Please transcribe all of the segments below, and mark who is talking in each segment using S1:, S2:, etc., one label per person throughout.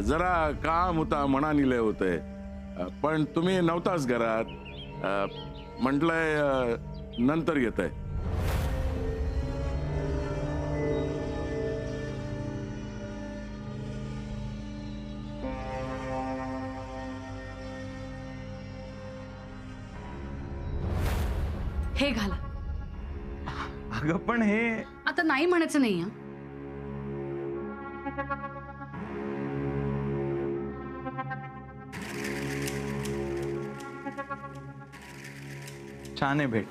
S1: जरा काम होता म्हणा निलय होते, पण तुम्ही नव्हताच घरात. म्हटलंय नंतर येत आहे.
S2: हे घाला.
S3: अगं पण हे
S2: आता नाही म्हणायचं नाही हं.
S3: छान आहे भेट.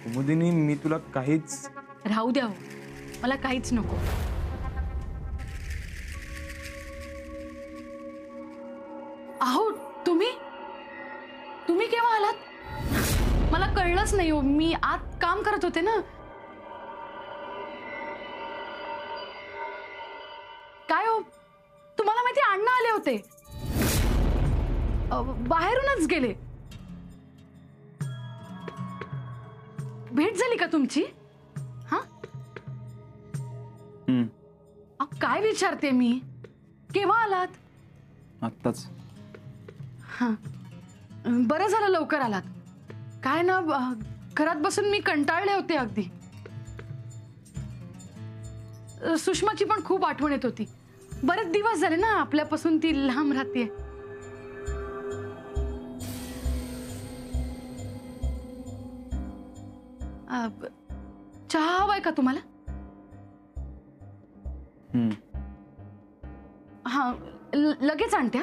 S3: कुमुदिनी, मी तुला काहीच
S2: राहू द्या हो, मला काहीच नको. अहो तुम्ही तुम्ही केव्हा आलात? मला कळलंच नाही हो. मी आत काम करत होते ना. काय हो, तुम्हाला माहिती अण्णा आले होते. बाहेरूनच गेले. भेट झाली का तुमची? हा, काय विचारते मी? केव्हा आलात?
S3: आत्ताच.
S2: हा, बरं झालं लवकर आलात. काय ना, घरात बसून मी कंटाळले होते अगदी. सुषमाची पण खूप आठवण येत होती. बरेच दिवस झाले ना आपल्यापासून ती लांब राहते. चहा हवाय का तुम्हाला? हा, लगेच आणत्या.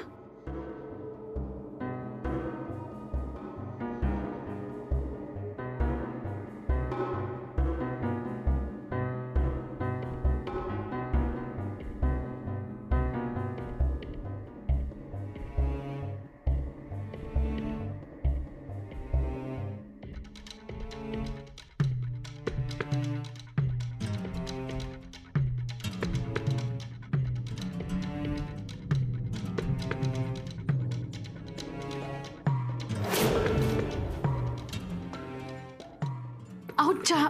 S2: अहो चहा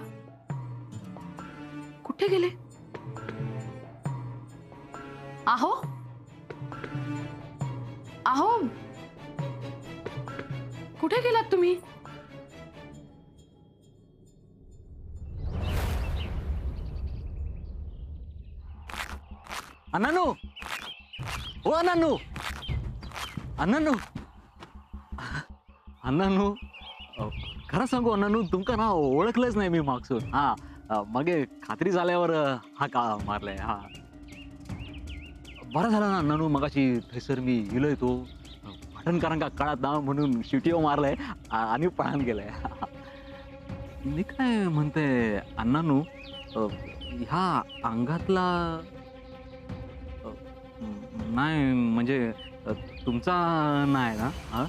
S2: कुठे गेले? अहो अहो कुठे गेलात तुम्ही?
S4: अण्णानू, ओ अण्णानू, अण्णानू, अण्णानू, खरं सांगू अण्णानू, तुमका ना ओळखलंच नाही मी मागसून. हा, मागे खात्री झाल्यावर हा का मारलाय. हा, बरं झालं ना अण्णानू, मगाशी थैसर मी इलोय तो पाटणकरांका कळत ना म्हणून शिटीओ मारलाय आणि पळान गेलाय. मी काय म्हणते अण्णानू, ह्या अंगातला नाही म्हणजे तुमचा नाही ना? हा,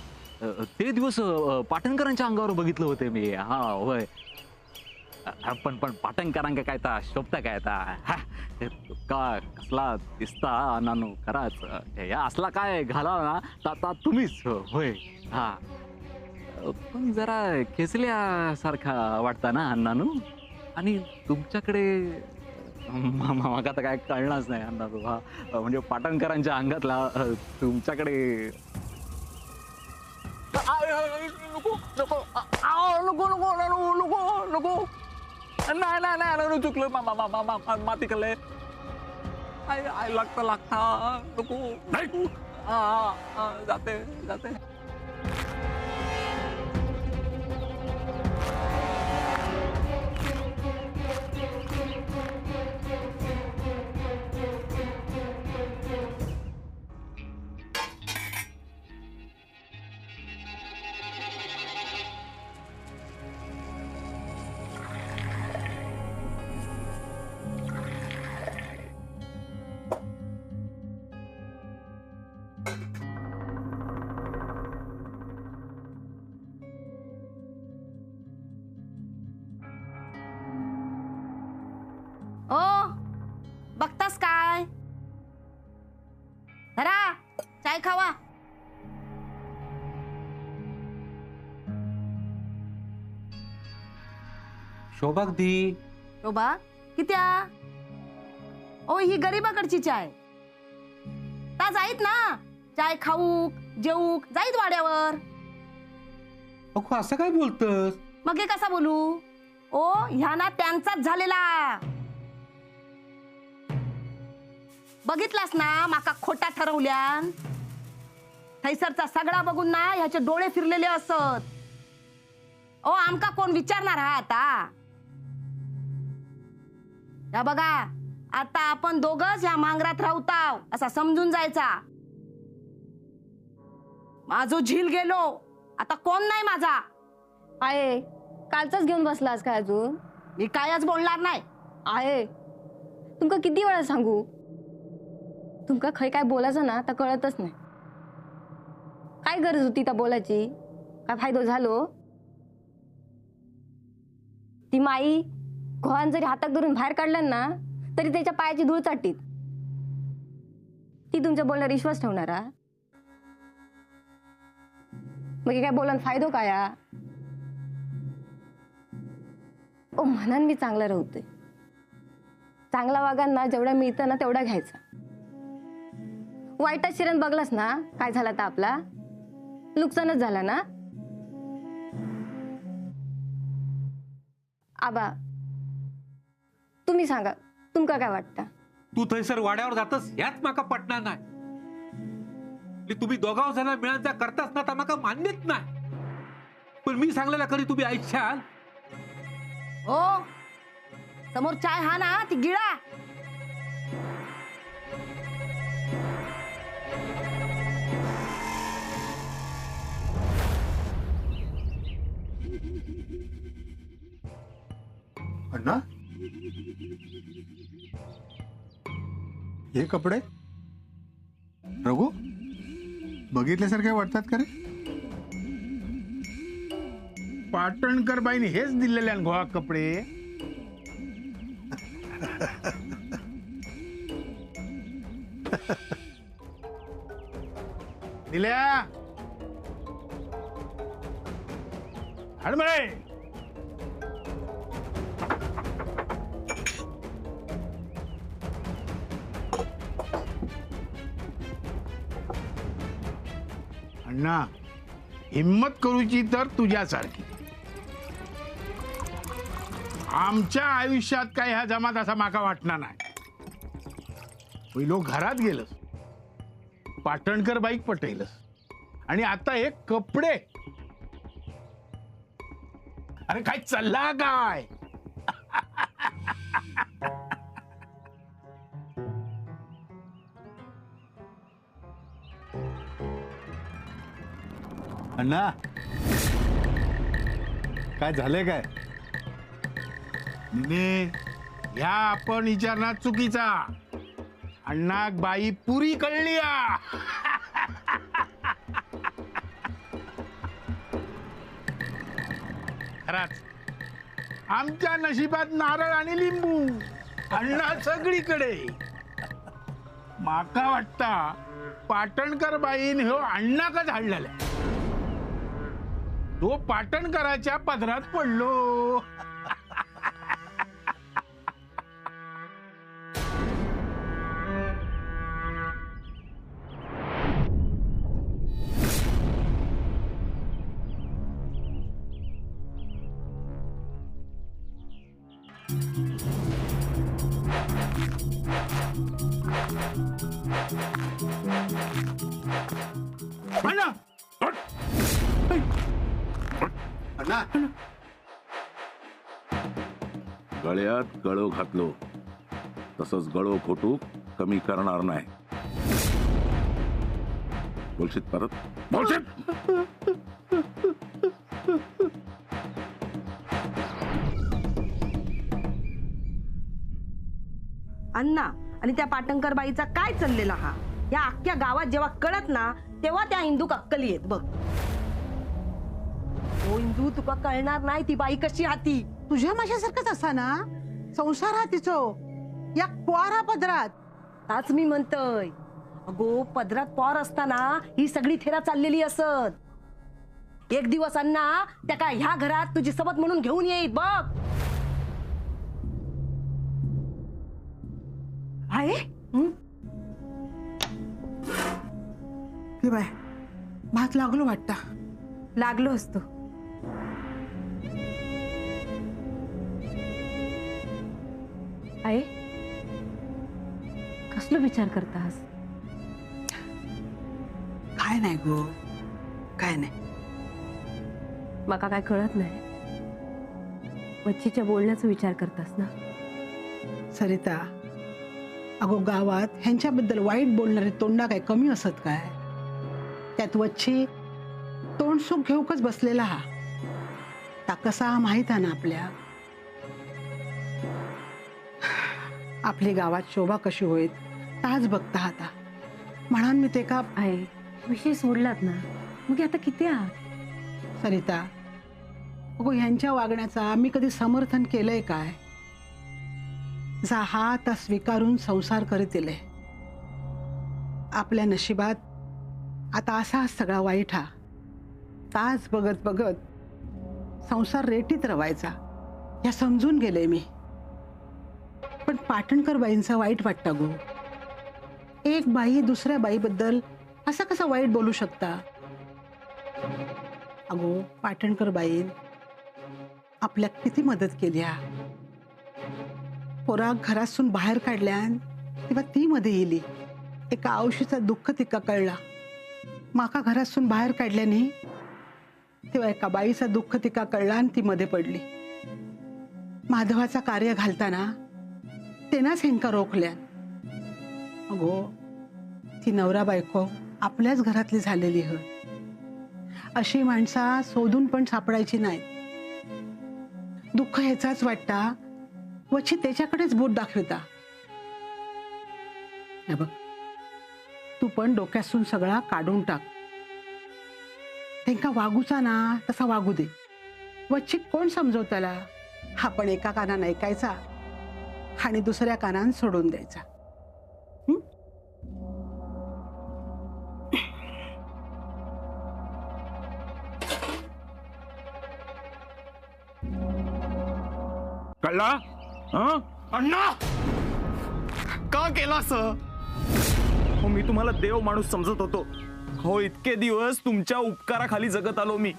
S4: ते दिवस पाटणकरांच्या अंगावर बघितलं होते मी. हा होय, पण पाटणकरांका काय ता शोभता काय ता का कसला दिसता अण्णानू. खराच या असला काय घाला ना ता तुम्हीच होय. हा, पण जरा खेचल्यासारखा वाटता ना अण्णानू. आणि तुमच्याकडे मग आता काय कळणारच नाही अण्णानू. हा, म्हणजे पाटणकरांच्या अंगातला तुमच्याकडे नको नको नको नको नको नको. नाही नाही नाही चुकलं, माती कले. आय लागता नको. जाते जाते.
S5: ओ बघतास काय? धरा चाय खावा.
S3: शोभाग दी.
S5: शोभा कित्या? ओ ही गरीबाकडची चाय. ता जाईत ना, चाय खाऊक जेऊक जाईत वाड्यावर.
S3: अगो असं काय बोलतस?
S5: मग हे कसा बोलू? ओ ह्या ना त्यांचाच झालेला. बघितलास ना माका खोटा ठरवल्यान. थैसरचा सगळा बघून ना ह्याचे डोळे फिरलेले असत. ओ आमका कोण विचारणार हा आता? या बघा, आता आपण दोघच ह्या मांगरात राहताव असा समजून जायचा. माझो झील गेलो, आता कोण नाही माझा.
S6: आहे कालचाच घेऊन बसलास काय अजून?
S5: मी कायच बोलणार नाही.
S6: आहे तुमका किती वेळा सांगू, तुमका खय काय बोलायचं ना तर कळतच नाही. काय गरज होती त्या बोलायची? काय फायदो झालो? ती माई घोळान जरी हातात धरून बाहेर काढलं ना तरी त्याच्या पायाची धूळ चाटीत. ती तुमच्या बोलण्यावर विश्वास ठेवणारा? मग हे काय बोलून फायदो काय? ओ म्हणान मी चांगला राहतोय. चांगला वागांना जेवढा मिळतं ना तेवढा घ्यायचा. वाईटात शिरण बघलास ना काय झाला तर आपला नुकसानच झाला ना. आबा तुम्ही सांगा, तुमका काय वाटतं?
S7: तू थंयसर वाड्यावर जातस ह्याच माका पटणार नाही. तुम्ही दोघाव जण मिळून त्या करतास ना तर माका मान्यच नाही. पण मी सांगलेला करी तुम्ही ऐकशाल?
S5: हो समोर चाय हा ना ती गिळा.
S8: अण्णा हे कपडे रघु बघितल्यासारखे वाटतात का रे?
S9: पाटणकर बाईने हेच दिलेले गोवा कपडे. दिल्या हडमळे अण्णा हिम्मत करूची तर तुझ्यासारखी. आमच्या आयुष्यात काय ह्या जमात असा माका वाटणार नाही. पहिलो घरात गेलस, पाटणकर बाईक पटेलस आणि आता हे कपडे. अरे काय चालला काय?
S8: अण्णा काय झालंय काय?
S9: ने ह्या आपण विचारणार चुकीचा. अण्णा बाई पुरी कळली. खराच आमच्या नशिबात नारळ आणि लिंबू. अण्णा सगळीकडे. माका वाटता पाटणकर बाईन हो अण्णा का झाडलेला. तो पाटणकराच्या पदरात पडलो.
S8: अण्णा
S1: गळ्यात गळो घातलो तसंच गळो खोटू कमी करणार नाही. बोलशीत परत बोलशीत.
S5: अण्णा आणि त्या पाटणकर बाईचा काय चाललेला हा या अख्ख्या गावात जेव्हा कळत ना तेव्हा त्या इंदूक अक्कली येत बघ. ओ इंदू तुका कळणार नाही ती बाई कशी हाती.
S10: तुझ्या माझ्यासारखंच असा ना संसार हा तिचो या पोरा पदरात.
S5: ताच मी म्हणतय अगो पदरात पॉर असताना ही सगळी थेरा चाललेली असत. एक दिवस अण्णा त्या काय ह्या घरात तुझी सबत म्हणून घेऊन येईल बघ.
S10: आहे हे बाय भात लागलो वाटता.
S5: लागलो असतो. आई कसलो विचार करतास?
S10: काय नाही गो, काय नाही.
S5: माका काय कळत नाही. वच्चीच्या बोलण्याचा विचार करतास ना?
S10: सरिता, अगो गावात ह्यांच्याबद्दल वाईट बोलणारे तोंडा काय कमी असत काय? त्यात वच्ची तोंड सुख घेऊकच बसलेला हा. ता कसा हा माहित आहे ना आपल्या. आपली गावात शोभा कशी होईल ताच बघता आता. म्हणून मी ते का
S5: आई विषय सोडलात ना, मग आता किती आहात?
S10: सरिता, अगो ह्यांच्या वागण्याचा मी कधी समर्थन केलंय काय? जा हा ता स्वीकारून संसार करीत येले. आपल्या नशिबात आता असा सगळा वाईट हा. ताच बघत बघत संसार रेटीत रवायचा या समजून गेले मी. पण पाटणकर बाईंचा वाईट वाटतं गो. एक बाई दुसऱ्या बाईबद्दल असं कसं वाईट बोलू शकता? अगो पाटणकर बाईन आपल्या किती मदत केली हा. पोराक घरातून बाहेर काढल्यान तेव्हा ती मध्ये येली. एका औषधीचा दुःख तिका कळला. माका घरातून बाहेर काढल्याने तेव्हा एका बाईचा दुःख तिका कळला आणि ती मध्ये पडली. माधवाचा कार्य घालताना तेनाच हेंका रोखल्यान. अगो ती नवरा बायको आपल्याच घरातली झालेली ह. अशी माणसा शोधून पण सापडायची नाही. दुःख ह्याचाच वाटता वची त्याच्याकडेच बोट दाखवता. हे बघ, तू पण डोक्यातून सगळा काढून टाक. त्यांका वागूचा ना तसा वागू दे. वच्ची कोण समजवताला? हा पण एका कानान ऐकायचा आणि दुसऱ्या कानान सोडून द्यायचा.
S1: कळला?
S11: अण्णा का केला असं? हो मी तुम्हाला देव माणूस समजत होतो. हो इतके दिवस तुमच्या उपकाराखाली जगत आलो मी.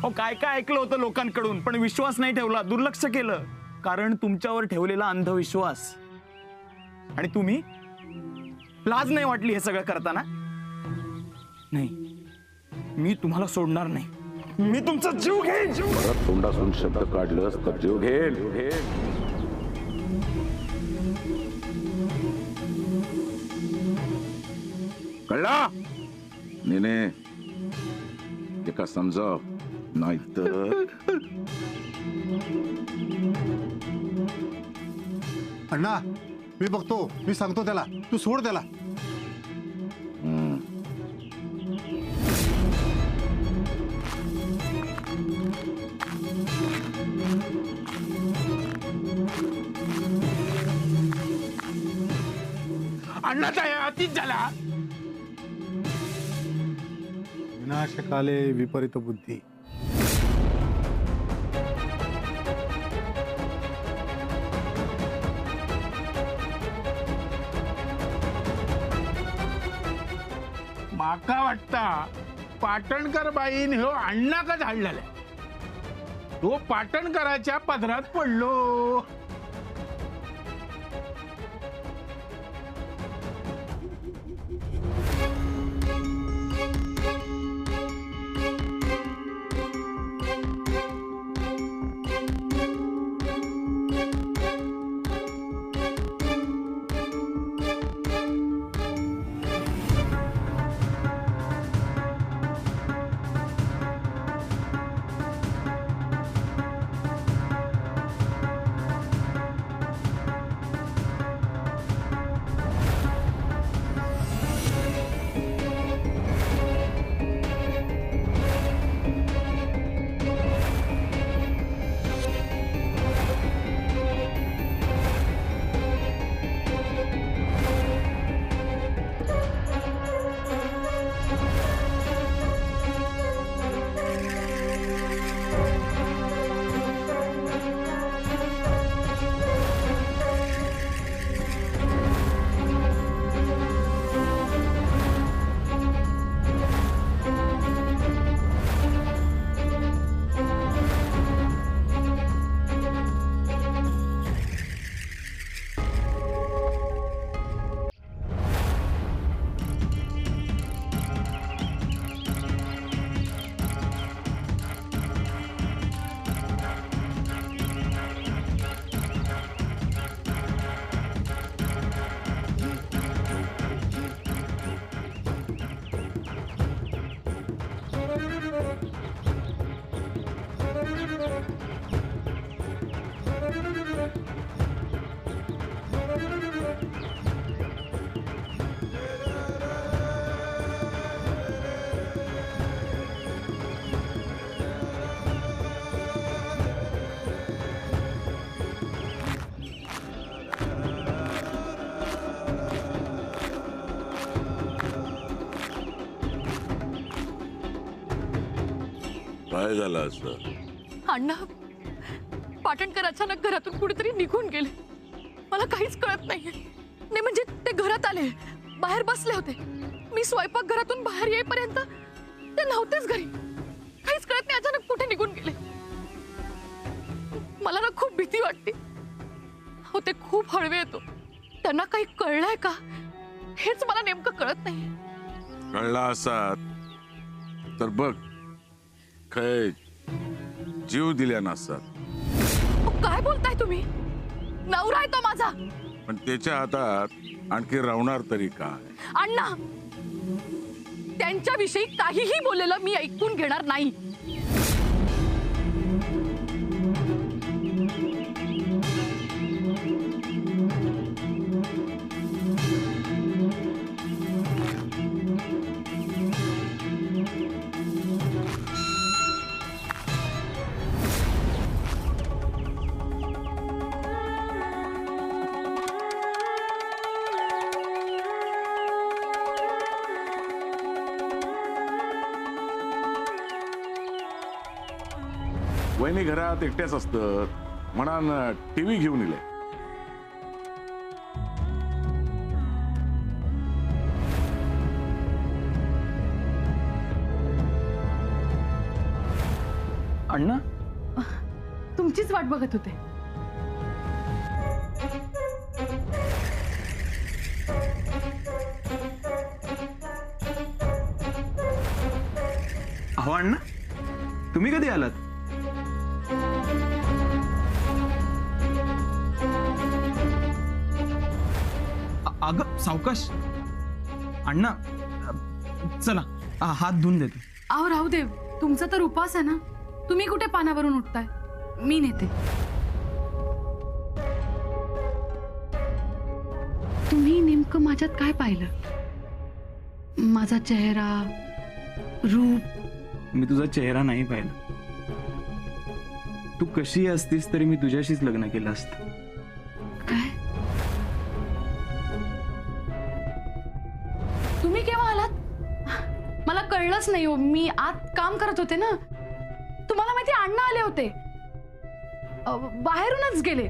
S11: हो काय काय ऐकलं होतं लोकांकडून, पण विश्वास नाही ठेवला, दुर्लक्ष केलं. कारण तुमच्यावर ठेवलेला अंधविश्वास. आणि तुम्ही लाज नाही वाटली हे सगळं करताना? नाही, मी तुम्हाला सोडणार नाही. मी तुमचा जीव घेईन.
S1: परत तोंडासून शब्द काढलंस तर जीव घेईल. कळला? नेने एका समजाव नाही तर.
S8: अण्णा मी बघतो, मी सांगतो त्याला, तू सोड त्याला.
S9: अण्णाचा अतीत झाला.
S8: विनाशकाले विपरीत बुद्धी.
S9: माका वाटता पाटणकर बाईन ह्यो अण्णा का झाडलेला. तो पाटणकराच्या पदरात पडलो.
S1: काय झालं असं?
S2: अण्णा, पाटणकर अचानक घरातून कुठेतरी निघून गेले. मला काहीच कळत नाहीये. नाही म्हणजे ते घरात आले, बाहेर बसले होते. मी स्वयंपाक घरातून बाहेर येईपर्यंत ते नव्हतेच घरी. काहीच कळत नाही, अचानक कुठे निघून गेले. मला ना खूप भीती वाटते. हो, ते खूप हळवे येतो. त्यांना काही कळलंय का हेच मला नेमकं कळत नाही.
S1: कळला असतात तर बघ, काय जीव दिल्या नसतात.
S2: काय बोलताय तुम्ही? नवरा आहे तो माझा.
S1: पण त्याच्या हातात आणखी राहणार तरी काय?
S2: अण्णा, त्यांच्याविषयी काहीही बोललेलं मी ऐकून घेणार नाही.
S1: वहिनी घरात एकट्याच असतात म्हणा टीव्ही घेऊन इले.
S11: अण्णा,
S2: तुमचीच वाट बघत होते.
S11: अहो अण्णा, तुम्ही कधी आलात? अगं सावकाश. अण्णा चला, हात धुवून देतो.
S2: अहो राहू दे, तुमचा तर उपास आहे ना. तुम्ही कुठे पानावरून उठताय? मी नेते. तुम्ही नेमकं माझ्यात काय पाहिलं? माझा चेहरा, रूप?
S11: मी तुझा चेहरा नाही पाहिला. तू कशी असतीस तरी मी तुझ्याशीच लग्न केलं असतं.
S2: काय? तुम्ही केव्हा आलात? मला कळलंच नाही हो. मी आत काम करत होते ना. तुम्हाला माहिती, अण्णा आले होते, बाहेरूनच गेले.